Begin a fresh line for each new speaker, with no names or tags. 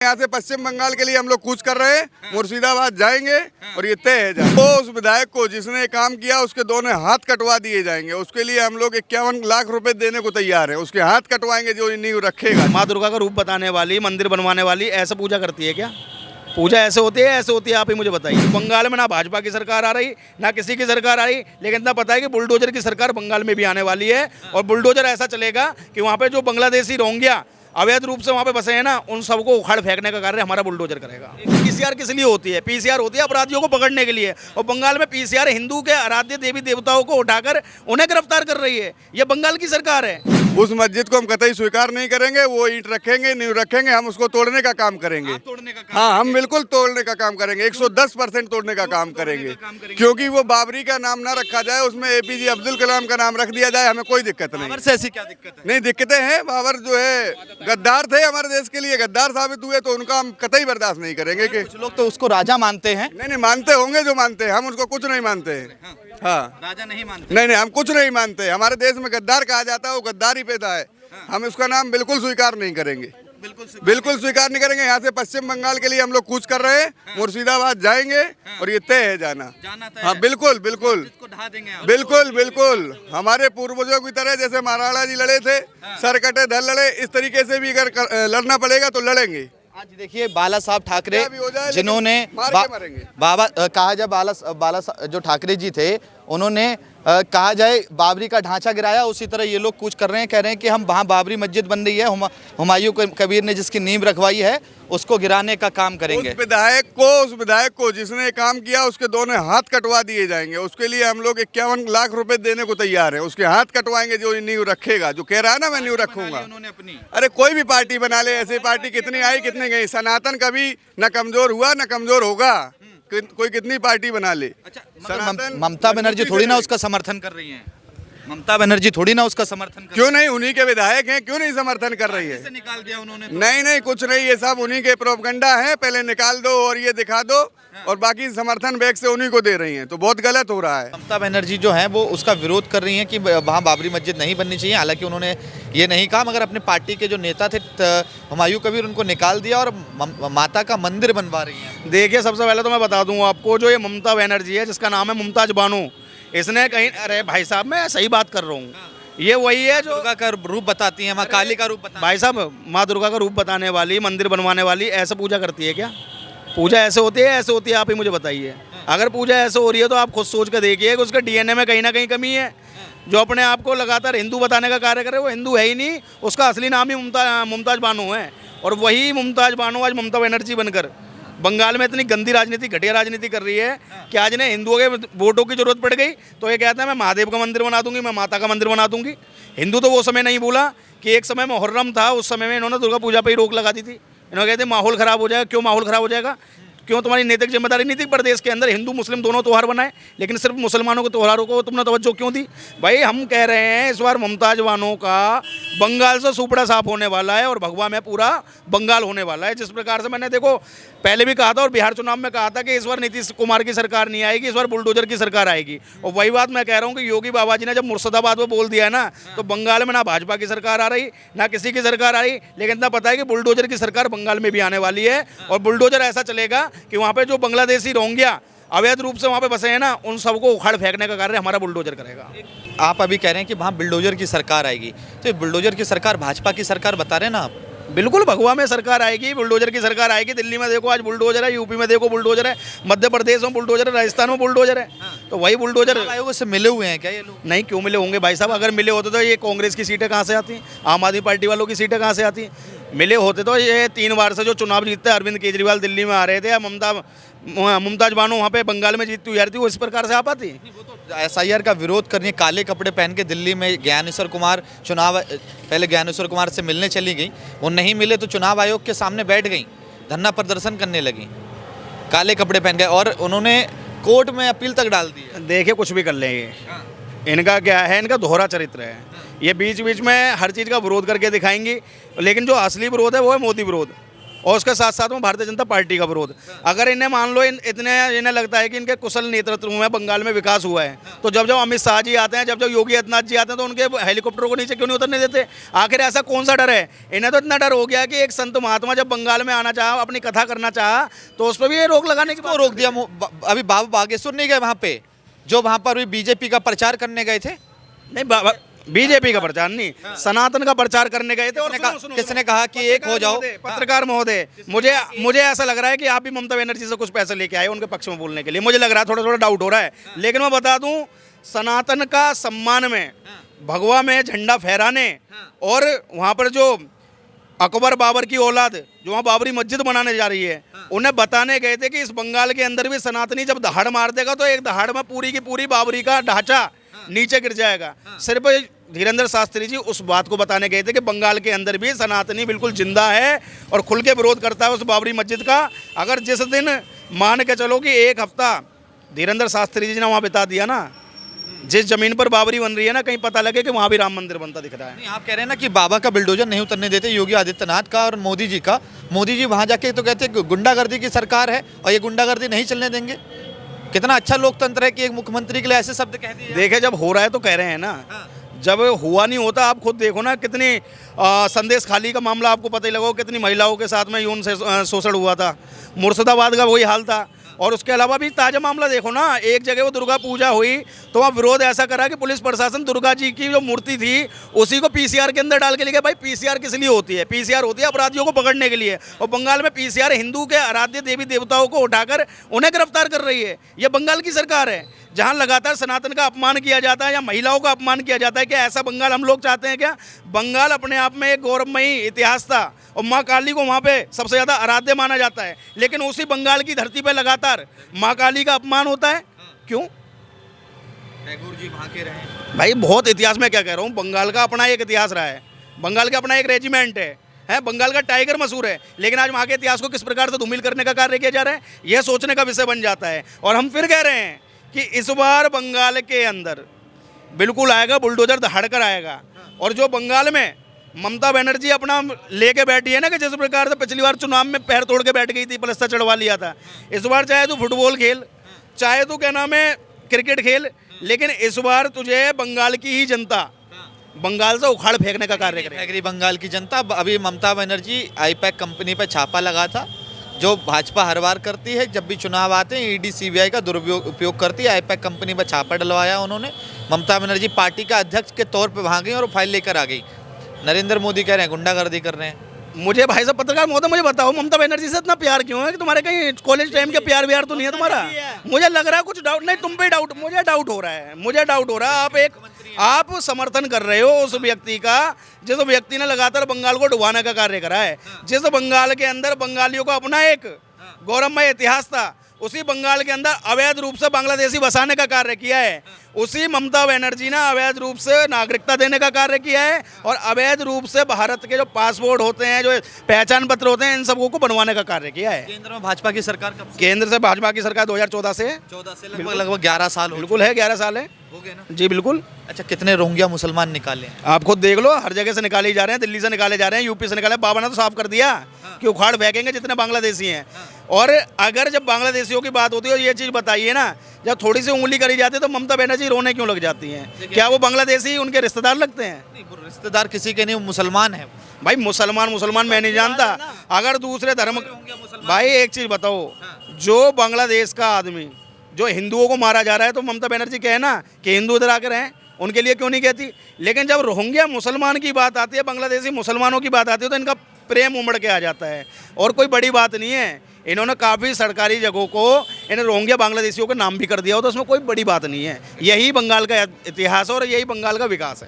यहाँ से पश्चिम बंगाल के लिए हम लोग कूच कर रहे हैं, मुर्शिदाबाद जाएंगे और ये तय है तो उस विधायक को जिसने काम किया उसके दोनों हाथ कटवा दिए जाएंगे। उसके लिए हम लोग 51 लाख रुपए देने को तैयार है। उसके हाथ कटवाएंगे जो नींव रखेगा।
माँ दुर्गा का रूप बताने वाली, मंदिर बनवाने वाली ऐसा पूजा करती है क्या? पूजा ऐसे होती है? ऐसे होती है, आप ही मुझे बताइए। बंगाल में ना भाजपा की सरकार आ रही, ना किसी की सरकार आ रही, लेकिन इतना पता है कि बुलडोजर की सरकार बंगाल में भी आने वाली है। और बुलडोजर ऐसा चलेगा कि वहाँ पे जो बांग्लादेशी रोहिंग्या अवैध रूप से वहाँ पे बसे हैं ना, उन सबको उखाड़ फेंकने का कार्य हमारा बुलडोजर करेगा। पीसीआर किस लिए होती है? पीसीआर होती है अपराधियों को पकड़ने के लिए। और बंगाल में पीसीआर हिंदू के आराध्य देवी देवताओं को उठाकर उन्हें गिरफ्तार कर रही है। ये बंगाल की सरकार है।
उस मस्जिद को हम कतई स्वीकार नहीं करेंगे। वो ईंट रखेंगे, नींव रखेंगे, हम उसको तोड़ने का काम करेंगे। हाँ, हम बिल्कुल तोड़ने का काम करेंगे। 110% तोड़ने का काम करेंगे, क्योंकि वो बाबरी का नाम ना रखा जाए, उसमें एपीजे अब्दुल कलाम का नाम रख दिया जाए। हमें कोई दिक्कत नहीं।
बाबर से ऐसी क्या दिक्कत है?
नहीं, दिक्कतें हैं। बाबर जो है गद्दार थे, हमारे देश के लिए गद्दार साबित हुए, तो उनका हम कतई बर्दाश्त नहीं करेंगे। कि
कुछ लोग तो उसको राजा मानते हैं।
नहीं, मानते होंगे जो मानते हैं, हम उसको कुछ नहीं मानते हैं। हाँ,
राजा नहीं मानते।
नहीं, हम कुछ नहीं मानते। हमारे देश में गद्दार कहा जाता है, वो गद्दार ही पैदा है। हम इसका नाम बिल्कुल स्वीकार नहीं करेंगे। बिल्कुल स्वीकार नहीं करेंगे। यहाँ से पश्चिम बंगाल के लिए हम लोग कूच कर रहे हैं, मुर्शिदाबाद जाएंगे और ये तय है जाना। हाँ, बिल्कुल बिल्कुल बिल्कुल बिल्कुल। हमारे पूर्वजों की तरह जैसे महाराणा जी लड़े थे, सर कटे धड़ लड़े, इस तरीके से भी अगर लड़ना पड़ेगा तो लड़ेंगे।
आज देखिए बाला साहब ठाकरे जिन्होंने
मरेंगे।
बाबा कहा जाए बाला जो ठाकरे जी थे, उन्होंने कहा जाए बाबरी का ढांचा गिराया। उसी तरह ये लोग कुछ कर रहे हैं, कह रहे हैं कि हम वहाँ बाबरी मस्जिद बन रही है, हुमायूं कबीर ने जिसकी नींव रखवाई है उसको गिराने का काम करेंगे।
उस विधायक को जिसने काम किया उसके दोनों हाथ कटवा दिए जाएंगे। उसके लिए हम लोग 51 लाख रुपए देने को तैयार है। उसके हाथ कटवाएंगे जो नींव रखेगा, जो कह रहा है ना मैं नींव रखूंगा। अरे कोई भी पार्टी बना ले, ऐसी पार्टी कितनी आई कितनी गई। सनातन कभी न कमजोर हुआ न कमजोर होगा। कोई कितनी पार्टी बना ले।
अच्छा, ममता बनर्जी थोड़ी ना उसका समर्थन कर रही है। ममता बनर्जी थोड़ी ना उसका समर्थन कर
क्यों नहीं? उन्हीं के विधायक हैं, क्यों नहीं समर्थन कर रही है?
निकाल दिया उन्होंने।
नहीं, कुछ नहीं, ये सब उन्हीं के प्रोपगंडा है। पहले निकाल दो और ये दिखा दो, और बाकी समर्थन बैग से उन्हीं को दे रही हैं, तो बहुत गलत हो रहा है।
ममता बनर्जी जो है वो उसका विरोध कर रही हैं कि वहाँ बाबरी मस्जिद नहीं बननी चाहिए। हालांकि उन्होंने ये नहीं कहा, मगर अपने पार्टी के जो नेता थे हुमायूं कबीर, उनको निकाल दिया और माता का मंदिर बनवा रही हैं।
देखिए, सबसे पहले तो मैं बता दूं आपको, जो ये ममता बनर्जी है जिसका नाम है मुमताज बानो, इसने कहीं, अरे भाई साहब मैं सही बात कर रहा हूँ, ये वही है जो
दुर्गा का रूप बताती है, माँ काली का रूप बताती है।
भाई साहब, माँ दुर्गा का रूप बताने वाली, मंदिर बनवाने वाली ऐसा पूजा करती है क्या? पूजा ऐसे होती है? ऐसे होती है, आप ही मुझे बताइए। अगर पूजा ऐसे हो रही है तो आप खुद सोच कर देखिए कि उसके डीएनए में कहीं ना कहीं कमी है। जो अपने आप को लगातार हिंदू बताने का कार्य करे वो हिंदू है ही नहीं। उसका असली नाम ही मुमताज बानो है। और वही मुमताज बानो आज ममता बनर्जी बनकर बंगाल में इतनी गंदी राजनीति, घटिया राजनीति कर रही है कि आज ने हिंदुओं के वोटों की जरूरत पड़ गई तो ये कहता है मैं महादेव का मंदिर बना दूंगी, मैं माता का मंदिर बना दूंगी। हिंदू तो वो समय नहीं भूला कि एक समय मुहर्रम था, उस समय में इन्होंने दुर्गा पूजा पर ही रोक लगा दी थी। इन्होंने कहते माहौल ख़राब हो जाएगा। क्यों माहौल ख़राब हो जाएगा? क्यों? तुम्हारी नैतिक जिम्मेदारी नहीं थी प्रदेश के अंदर हिंदू मुस्लिम दोनों त्यौहार बनाए, लेकिन सिर्फ मुसलमानों के त्योहारों को तुमने तवज्जो क्यों दी? भाई हम कह रहे हैं इस बार मुमताज बानो का बंगाल से सुपड़ा साफ होने वाला है और भगवा में पूरा बंगाल होने वाला है। जिस प्रकार से मैंने देखो पहले भी कहा था और बिहार चुनाव में कहा था कि इस बार नीतीश कुमार की सरकार नहीं आएगी, इस बार बुलडोजर की सरकार आएगी। और वही बात मैं कह रहा हूँ कि योगी बाबा जी ने जब मुर्शिदाबाद में बोल दिया है ना, तो बंगाल में ना भाजपा की सरकार आ रही, ना किसी की सरकार आ रही, लेकिन इतना पता है कि बुलडोजर की सरकार बंगाल में भी आने वाली है। और बुलडोजर ऐसा चलेगा कि वहाँ पे जो बांग्लादेशी रोहिंग्या अवैध रूप से वहाँ पे बसे हैं ना, उन सबको उखाड़ फेंकने का कार्य हमारा बुलडोजर करेगा।
आप अभी कह रहे हैं कि वहाँ बुलडोजर की सरकार आएगी, तो ये बुलडोजर की सरकार भाजपा की सरकार बता रहे हैं ना आप?
बिल्कुल, भगवा में सरकार आएगी, बुलडोजर की सरकार आएगी। दिल्ली में देखो आज बुलडोजर है, यूपी में देखो बुलडोजर है, मध्य प्रदेश में बुलडोजर है, राजस्थान में बुलडोजर है। तो वही बुलडोजर
आयोग से मिले हुए हैं क्या ये लोग?
नहीं, क्यों मिले होंगे भाई साहब? अगर मिले होते तो ये कांग्रेस की सीटें कहाँ से आती, आम आदमी पार्टी वालों की सीटें कहाँ से आती? मिले होते तो ये 3 बार से जो चुनाव जीतते अरविंद केजरीवाल दिल्ली में आ रहे थे, या मुमताज बानो वहाँ पे बंगाल में जीतती हुई आ रही थी, वो इस प्रकार से आ पाती?
SIR का विरोध करने काले कपड़े पहन के दिल्ली में ज्ञानेश्वर कुमार पहले ज्ञानेश्वर कुमार से मिलने चली गई, वो नहीं मिले तो चुनाव आयोग के सामने बैठ गई, धरना प्रदर्शन करने लगी काले कपड़े पहन के, और उन्होंने कोर्ट में अपील तक डाल दी है।
देखिए, कुछ भी कर लेंगे, इनका क्या है, इनका दोहरा चरित्र है। ये बीच बीच में हर चीज़ का विरोध करके दिखाएंगी, लेकिन जो असली विरोध है वो है मोदी विरोध। और उसके साथ साथ में भारतीय जनता पार्टी का विरोध। अगर इन्हें मान लो इन्हें लगता है कि इनके कुशल नेतृत्व में बंगाल में विकास हुआ है, तो जब जब अमित शाह जी आते हैं, जब जब योगी आदित्यनाथ जी आते हैं, तो उनके हेलीकॉप्टरों को नीचे क्यों नहीं उतरने देते? आखिर ऐसा कौन सा डर है? इन्हें तो इतना डर हो गया कि एक संत महात्मा जब बंगाल में आना चाहा, अपनी कथा करना चाहा, तो उस पर भी ये रोक लगाने की
को रोक दिया। अभी बाबा बागेश्वर नहीं गए वहाँ पे, जो वहाँ पर भी बीजेपी का प्रचार करने गए थे?
नहीं, बीजेपी का प्रचार नहीं, सनातन का प्रचार करने गए थे। और
किसने कहा कि एक हो जाओ?
पत्रकार महोदय, मुझे ऐसा लग रहा है कि आप भी ममता बनर्जी से कुछ पैसे लेके आए उनके पक्ष में बोलने के लिए। मुझे लग रहा है, थोड़ा थोड़ा डाउट हो रहा है। लेकिन मैं बता दूं, सनातन का सम्मान में भगवा में झंडा फहराने और वहाँ पर जो अकबर बाबर की औलाद जो वहाँ बाबरी मस्जिद बनाने जा रही है, उन्हें बताने गए थे कि इस बंगाल के अंदर भी सनातनी जब दहाड़ मार देगा तो एक दहाड़ में पूरी की पूरी बाबरी का ढांचा नीचे गिर जाएगा। सिर्फ धीरेन्द्र शास्त्री जी उस बात को बताने गए थे कि बंगाल के अंदर भी सनातनी बिल्कुल जिंदा है और खुल के विरोध करता है उस बाबरी मस्जिद का। अगर जिस दिन मान के चलो कि एक हफ्ता धीरेन्द्र शास्त्री जी ने वहाँ बिता दिया ना, जिस जमीन पर बाबरी बन रही है ना, कहीं पता लगे कि वहाँ भी राम मंदिर बनता दिख रहा है।
नहीं, आप कह रहे हैं ना कि बाबा का बिल्डोजर नहीं उतरने देते योगी आदित्यनाथ का और मोदी जी का। मोदी जी वहाँ जाके तो कहते हैं गुंडागर्दी की सरकार है और ये गुंडागर्दी नहीं चलने देंगे। कितना अच्छा लोकतंत्र है कि एक मुख्यमंत्री के लिए ऐसे शब्द कह दिए।
देखे, जब हो रहा है तो कह रहे हैं ना, जब हुआ नहीं होता। आप खुद देखो ना, कितनी संदेश खाली का मामला आपको पता ही लगा, कितनी महिलाओं के साथ में यौन शोषण हुआ था। मुर्शिदाबाद का वही हाल था। और उसके अलावा भी ताज़ा मामला देखो ना, एक जगह वो दुर्गा पूजा हुई तो वहाँ विरोध ऐसा करा कि पुलिस प्रशासन दुर्गा जी की जो मूर्ति थी उसी को पीसीआर के अंदर डाल के ले गया। भाई पीसीआर किस लिए होती है? पीसीआर होती है अपराधियों को पकड़ने के लिए। और बंगाल में पीसीआर हिंदू के आराध्य देवी देवताओं को उठाकर उन्हें गिरफ्तार कर रही है। ये बंगाल की सरकार है जहाँ लगातार सनातन का अपमान किया जाता है या महिलाओं का अपमान किया जाता है। क्या ऐसा बंगाल हम लोग चाहते हैं क्या? बंगाल अपने आप में एक गौरवमयी इतिहास था और माँ काली को वहाँ पे सबसे ज़्यादा आराध्य माना जाता है, लेकिन उसी बंगाल की धरती पे लगातार माँ काली का अपमान होता है। क्यों?
टैगोर जी वहाँ के रहे
भाई, बहुत इतिहास में क्या कह रहा हूँ, बंगाल का अपना एक इतिहास रहा है, बंगाल का अपना एक रेजिमेंट है, बंगाल का टाइगर मशहूर है। लेकिन आज वहाँ के इतिहास को किस प्रकार से धूमिल करने का कार्य किया जा रहा है, यह सोचने का विषय बन जाता है। और हम फिर कह रहे हैं कि इस बार बंगाल के अंदर बिल्कुल आएगा, बुलडोजर दहाड़ कर आएगा। और जो बंगाल में ममता बनर्जी अपना लेके बैठी है ना, कि जिस प्रकार से पिछली बार चुनाव में पैर तोड़ के बैठ गई थी, पलस्तर चढ़वा लिया था, इस बार चाहे तू फुटबॉल खेल, चाहे तू क्या नाम है क्रिकेट खेल, लेकिन इस बार तुझे बंगाल की ही जनता बंगाल से उखाड़ फेंकने का कार्य करेगी।
बंगाल की जनता। अभी ममता बनर्जी आईपैक कंपनी पर छापा लगा था, जो भाजपा हर बार करती है जब भी चुनाव आते हैं। ईडी सीबीआई का दुरुपयोग करती है। आईपैक कंपनी पर छापा डलवाया उन्होंने। ममता बनर्जी पार्टी का अध्यक्ष के तौर पर वहाँ गई और फाइल लेकर आ गई। नरेंद्र मोदी कह रहे हैं गुंडागर्दी कर रहे हैं।
मुझे भाई साहब पत्रकार महोदय, मुझे बताओ ममता बनर्जी से इतना प्यार क्यों है? कि तुम्हारे कहीं कॉलेज टाइम के प्यार व्यार तो नहीं है तुम्हारा? मुझे लग रहा है कुछ डाउट। नहीं, तुम पे डाउट, मुझे डाउट हो रहा है। आप समर्थन कर रहे हो उस व्यक्ति का जिस व्यक्ति ने लगातार बंगाल को डुबाने का कार्य करा है। जिस बंगाल के अंदर बंगालियों का अपना एक गौरवमय इतिहास था, उसी बंगाल के अंदर अवैध रूप से बांग्लादेशी बसाने का कार्य किया है। उसी ममता बनर्जी ने अवैध रूप से नागरिकता देने का कार्य किया है और अवैध रूप से भारत के जो पासपोर्ट होते हैं, जो पहचान पत्र होते हैं, इन सबको को बनवाने का कार्य किया है।
केंद्र में भाजपा की सरकार कब से?
केंद्र से भाजपा की सरकार 2014 से।
14 से लगभग 11 साल
बिल्कुल है, 11 साल है,
हो गए ना
जी बिल्कुल।
अच्छा, कितने रोहिंग्या मुसलमान निकाले?
आप खुद देख लो, हर जगह से निकाले जा रहे हैं। दिल्ली से निकाले जा रहे हैं, यूपी से निकाले। बाबा ने तो साफ कर दिया कि उखाड़ फेंकेंगे जितने बांग्लादेशी हैं। और अगर जब बांग्लादेशियों की बात होती है, और ये चीज़ बताइए ना, जब थोड़ी सी उंगली करी जाती है तो ममता बनर्जी रोने क्यों लग जाती हैं? क्या वो बांग्लादेशी उनके रिश्तेदार लगते हैं?
रिश्तेदार किसी के नहीं, मुसलमान है
भाई। मुसलमान मैं नहीं जानता। अगर दूसरे धर्म, भाई एक चीज़ बताओ, जो बांग्लादेश का आदमी जो हिंदुओं को मारा जा रहा है, तो ममता बनर्जी कहे ना कि हिंदू इधर आकर हैं, उनके लिए क्यों नहीं कहती? लेकिन जब रोहिंग्या मुसलमान की बात आती है, बांग्लादेशी मुसलमानों की बात आती है, तो इनका प्रेम उमड़ के आ जाता है। और कोई बड़ी बात नहीं है। इन्होंने काफ़ी सरकारी जगहों को इन रोहिंग्या बांग्लादेशियों का नाम भी कर दिया हो, तो उसमें कोई बड़ी बात नहीं है। यही बंगाल का इतिहास और यही बंगाल का विकास है।